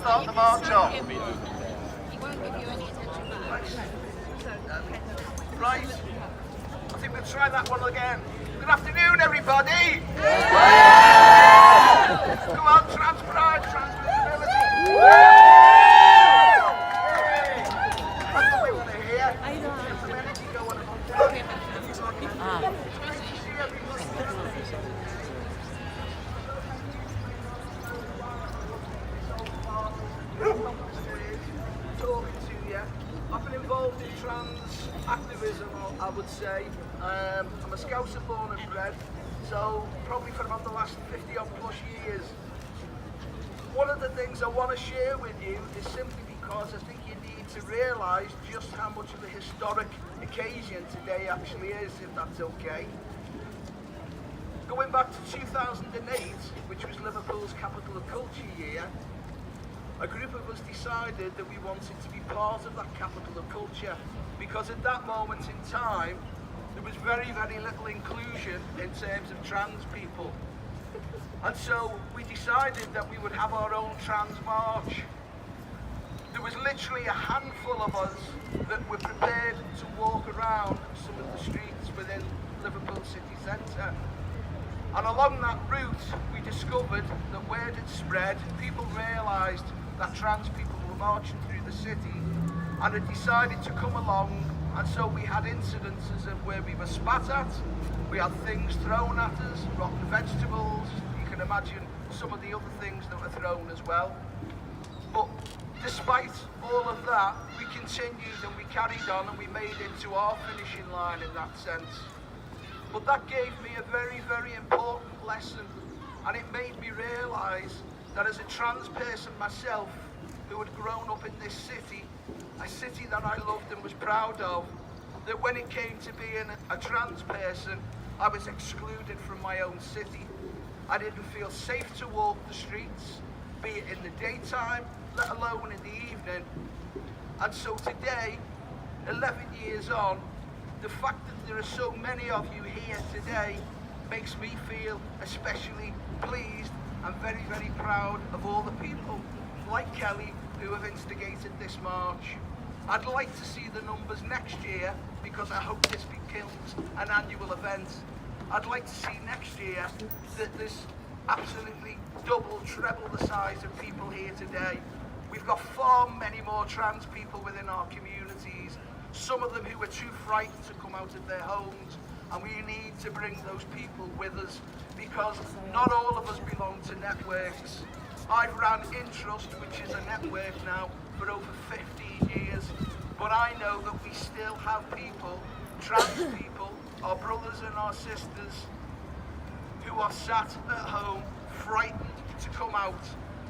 start the march off. He won't give you any attention back. Right. I think we'll try that one again. Good afternoon, everybody. Come on, trans pride, trans visibility. That's what we want to hear. Get some energy going on. It's nice to see everybody. Talking to you. I've been involved in trans activism, I would say. I'm a Scouser born and bred, so probably for about the last 50 odd plus years. One of the things I want to share with you is simply because I think you need to realise just how much of a historic occasion today actually is, if that's okay. Going back to 2008, which was Liverpool's Capital of Culture year, a group of us decided that we wanted to be part of that capital of culture because at that moment in time there was very, very little inclusion in terms of trans people. And so we decided that we would have our own trans march. There was literally a handful of us that were prepared to walk around some of the streets within Liverpool city centre. And along that route we discovered that word had spread, people realised that trans people were marching through the city and had decided to come along, and so we had incidences of where we were spat at, we had things thrown at us, rotten vegetables, you can imagine some of the other things that were thrown as well. But despite all of that, we continued and we carried on and we made it to our finishing line in that sense. But that gave me a very, very important lesson, and it made me realise that as a trans person myself, who had grown up in this city, a city that I loved and was proud of, that when it came to being a trans person, I was excluded from my own city. I didn't feel safe to walk the streets, be it in the daytime, let alone in the evening. And so today, 11 years on, the fact that there are so many of you here today makes me feel especially pleased and very, very proud of all the people like Kelly who have instigated this march. I'd like to see the numbers next year because I hope this becomes an annual event. I'd like to see next year that there's absolutely double, treble the size of people here today. We've got far many more trans people within our communities, some of them who are too frightened to come out of their homes, and we need to bring those people with us because not all of us belong to networks. I've ran Intrust, which is a network now, for over 15 years, but I know that we still have people, trans people, our brothers and our sisters, who are sat at home, frightened to come out.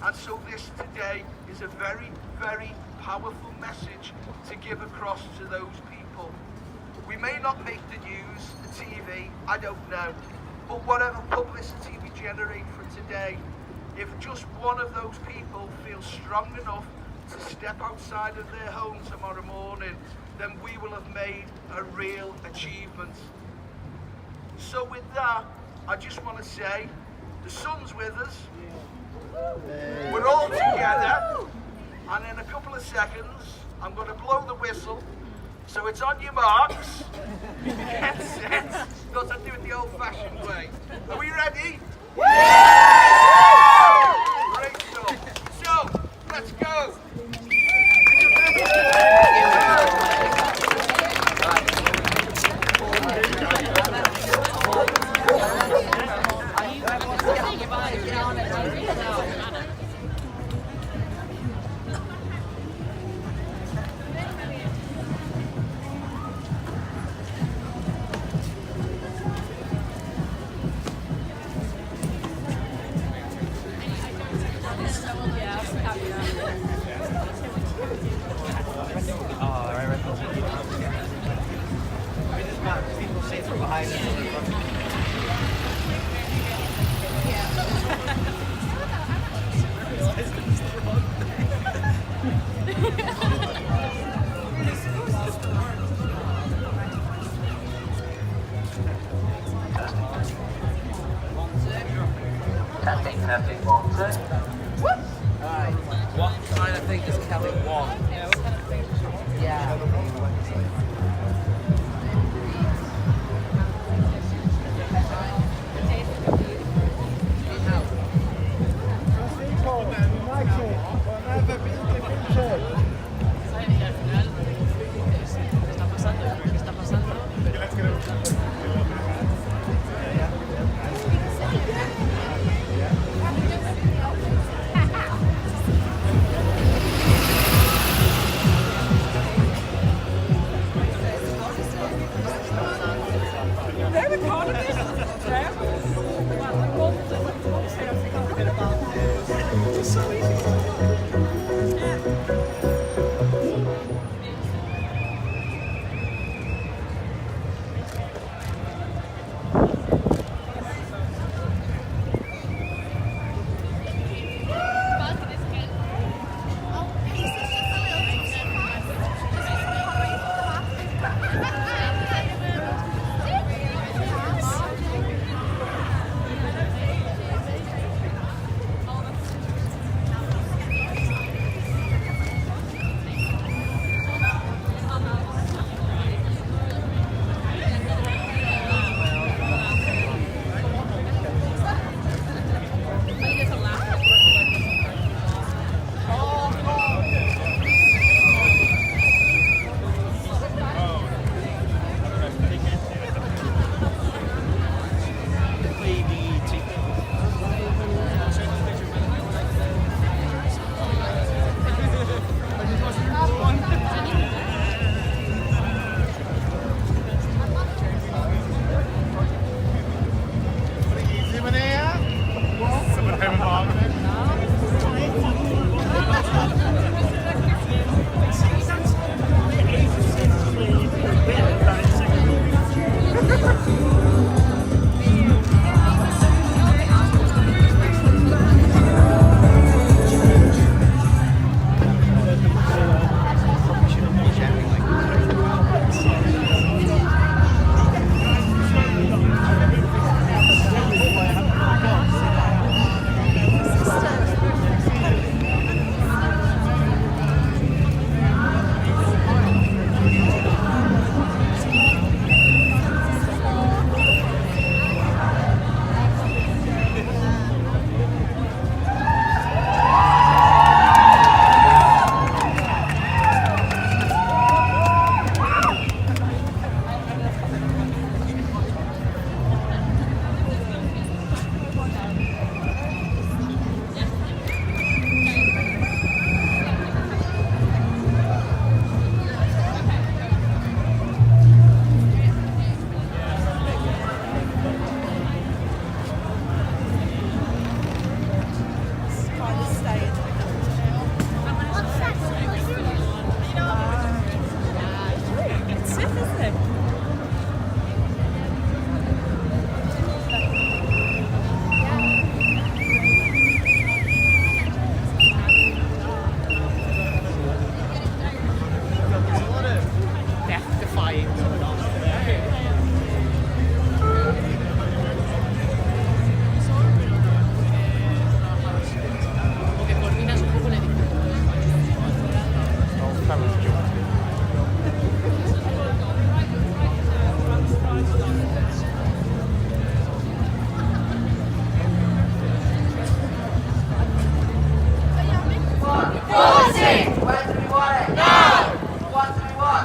And so this today is a very, very powerful message to give across to those people. We may not make the news, the TV, I don't know, but whatever publicity we generate for today, if just one of those people feels strong enough to step outside of their home tomorrow morning, then we will have made a real achievement. So with that, I just want to say, the sun's with us, we're all together, and in a couple of seconds, I'm going to blow the whistle. So it's on your marks, get set, because I do it the old-fashioned way. Are we ready? Great stuff. So, let's go. Testing, 1, 2. What kind of thing does Kelly want? Yeah.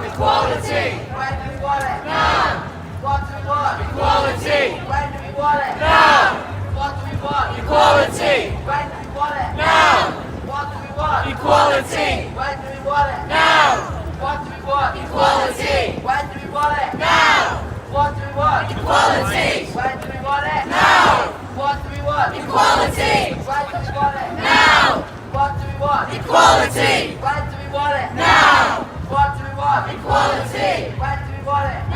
Equality! When do we want it? Now! What do we want? Equality! When do we want it? Now! What do we want? Equality! When do we want it? Now! What do we want? Equality! When do we want it? Now! What do we want? Equality! When do we want it? Now! What do we want? Equality! When do we want it? Now! What do we want? Equality! When do we want it? Now! What do we want? Equality! When do we want it? Now! What do we want? Equality! When do we want it?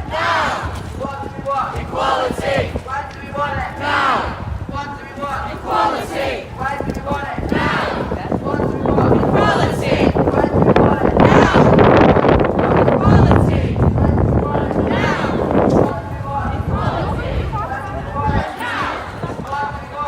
Now! What do we want? Equality! When do we want it? Now! Equality! When do we want it? Now! What do we want? Equality! When do we want it? Now! What do we want?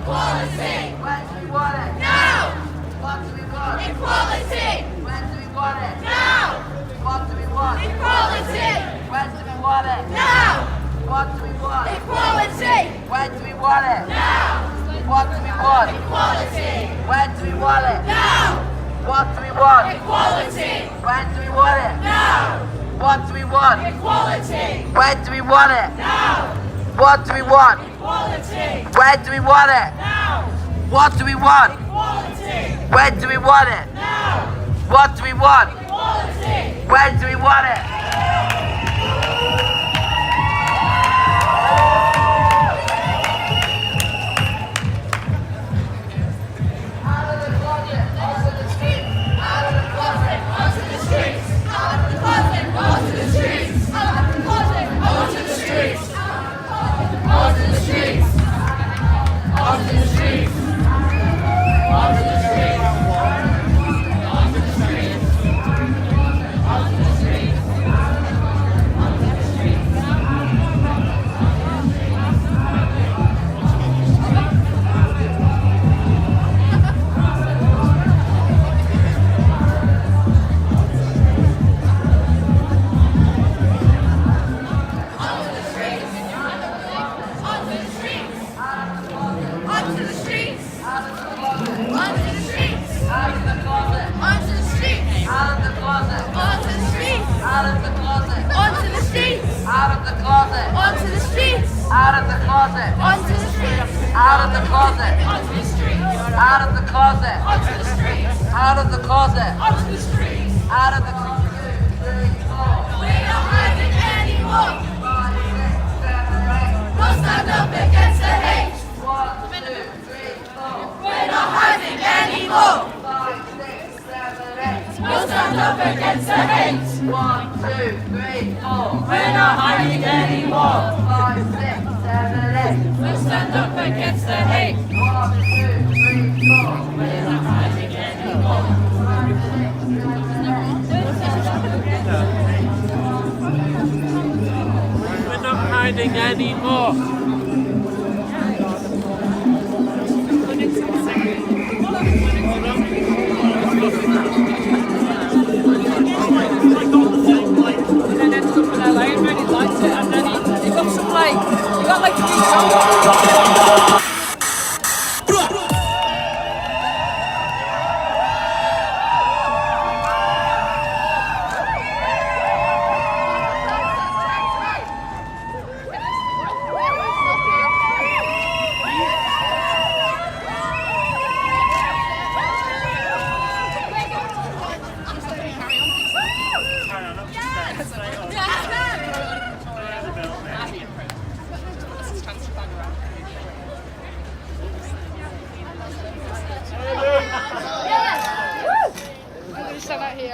Equality. When do we want it? Now. What do we want? Equality. When do we want it? Now. What do we want? Equality. When do we want it? Now. What do we want? Equality. When do we want it? Now. What do we want? Equality. When do we want it? Now. What do we want? Equality. When do we want it? Now. What do we want? Equality. When do we want it? Now. What do we want? Equality. When do we want it? Now. What do we want? Equality. When do we want it? Now. What do we want? Equality. When do we want it?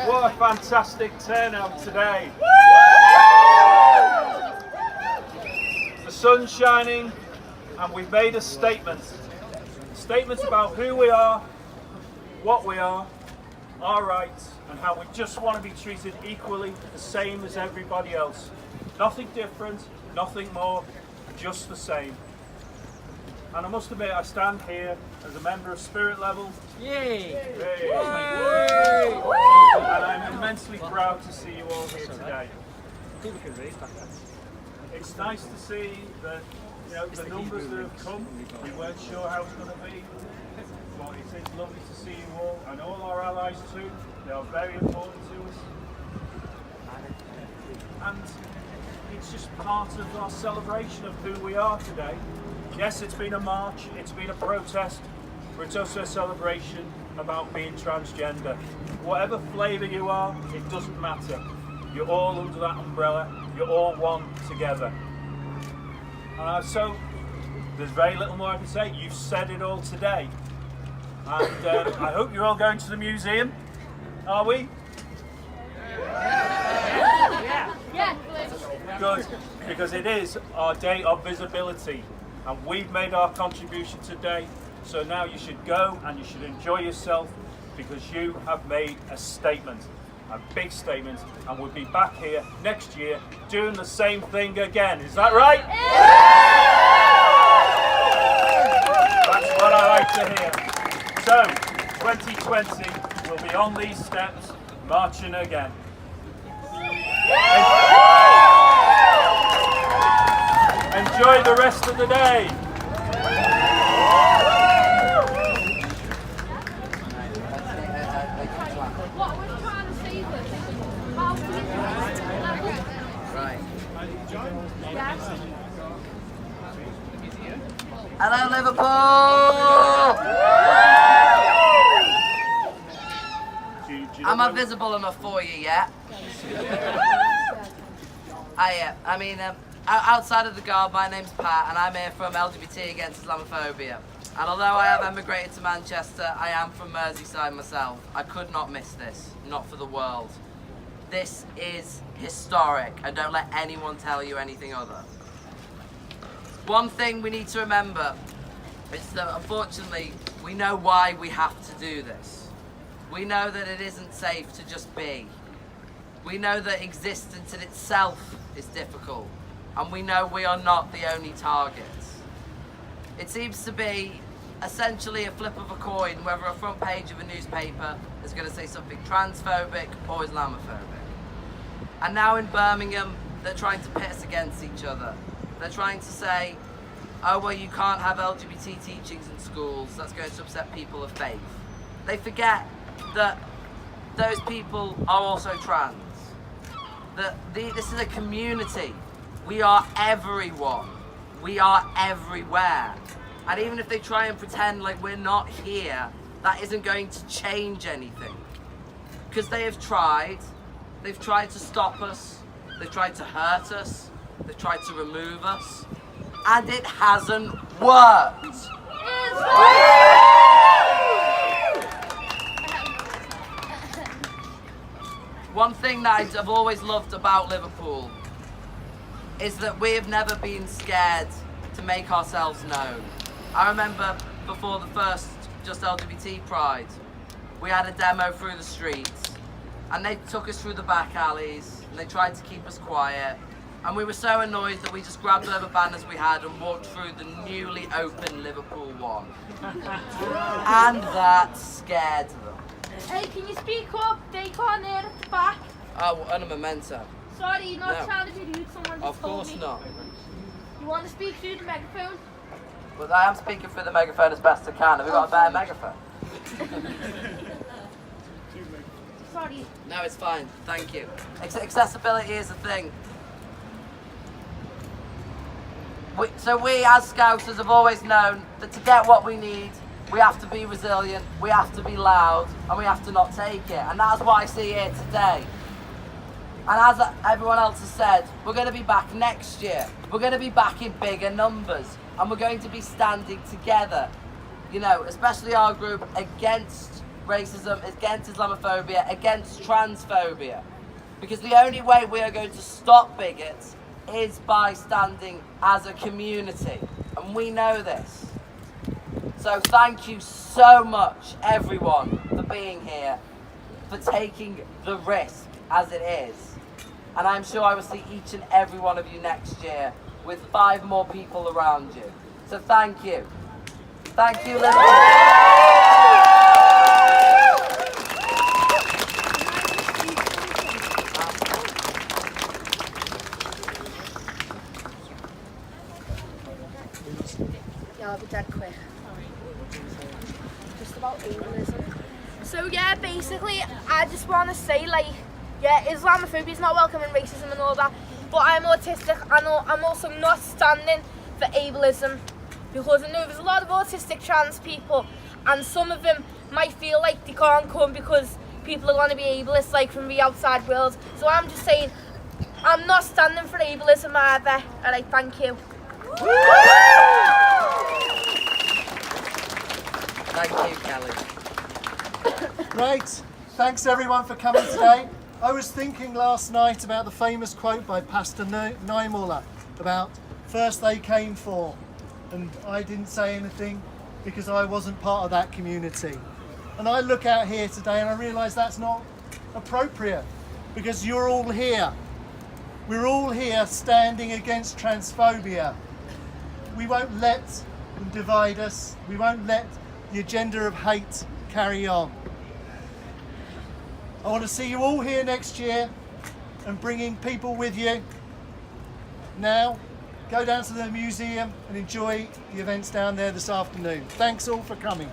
What a fantastic turnout today. The sun's shining and we've made a statement. Statements about who we are, what we are, our rights, and how we just want to be treated equally, the same as everybody else. Nothing different, nothing more, just the same. And I must admit, I stand here as a member of Spirit Level. Yay! Yay. And I'm immensely proud to see you all here today. It's nice to see that, you know, the numbers that have come. We weren't sure how it's going to be, but it's lovely to see you all, and all our allies too. They are very important to us. And it's just part of our celebration of who we are today. Yes, it's been a march, it's been a protest, but it's also a celebration about being transgender. Whatever flavour you are, it doesn't matter. You're all under that umbrella, you're all one together. So, there's very little more I can say. You've said it all today. And I hope you're all going to the museum. Are we? Yeah. Good, because it is our day of visibility. And we've made our contribution today, so now you should go and you should enjoy yourself because you have made a statement, a big statement, and we'll be back here next year doing the same thing again. Is that right? Yeah! That's right. 2020, we'll be on these steps, marching again. Enjoy the rest of the day. What we're trying to say was, how do we Right. Yes. Hello, Liverpool! Am I visible enough for you yet? Outside of the guard, my name's Pat, and I'm here from LGBT Against Islamophobia. And although I have emigrated to Manchester, I am from Merseyside myself. I could not miss this, not for the world. This is historic, and don't let anyone tell you anything other. One thing we need to remember is that, unfortunately, we know why we have to do this. We know that it isn't safe to just be. We know that existence in itself is difficult, and we know we are not the only targets. It seems to be essentially a flip of a coin whether a front page of a newspaper is going to say something transphobic or Islamophobic. And now in Birmingham, they're trying to pit us against each other. They're trying to say, oh, well, you can't have LGBT teachings in schools, that's going to upset people of faith. They forget that those people are also trans. That this is a community. We are everyone. We are everywhere. And even if they try and pretend like we're not here, that isn't going to change anything. Because they have tried. They've tried to stop us. They've tried to hurt us. They've tried to remove us. And it hasn't worked. One thing that I've always loved about Liverpool is that we have never been scared to make ourselves known. I remember before the first Just LGBT Pride, we had a demo through the streets, and they took us through the back alleys, and they tried to keep us quiet, and we were so annoyed that we just grabbed whatever banners we had and walked through the newly opened Liverpool one. And that scared them. Hey, can you speak up? They can't hear at the back. Oh, and a memento. Sorry, you're not No. trying to be rude. Someone just Of told course me. not. You want to speak through the megaphone? But I am speaking through the megaphone as best I can. Have we got a better megaphone? Sorry. No, it's fine. Thank you. Accessibility is a thing. So we as Scousers have always known that to get what we need, we have to be resilient, we have to be loud, and we have to not take it. And that's what I see here today. And as everyone else has said, we're going to be back next year. We're going to be back in bigger numbers. And we're going to be standing together. You know, especially our group, against racism, against Islamophobia, against transphobia. Because the only way we are going to stop bigots is by standing as a community. And we know this. So thank you so much, everyone, for being here, for taking the risk as it is. And I'm sure I will see each and every one of you next year with 5 more people around you. So thank you. Thank you, Liverpool. Yeah, I'll be dead quick. Just about ableism. So yeah, basically, I just want to say, like, yeah, Islamophobia is not welcome and racism and all that, but I'm autistic and I'm also not standing for ableism, because I know there's a lot of autistic trans people, and some of them might feel like they can't come because people are going to be ableist, like, from the outside world. So I'm just saying, I'm not standing for ableism either. Alright, thank you. Thank you, Kelly. Right, thanks everyone for coming today. I was thinking last night about the famous quote by Pastor Niemöller about first they came for, and I didn't say anything because I wasn't part of that community. And I look out here today and I realise that's not appropriate, because you're all here. We're all here standing against transphobia. We won't let them divide us. We won't let the agenda of hate carry on. I want to see you all here next year and bringing people with you. Now, go down to the museum and enjoy the events down there this afternoon. Thanks all for coming.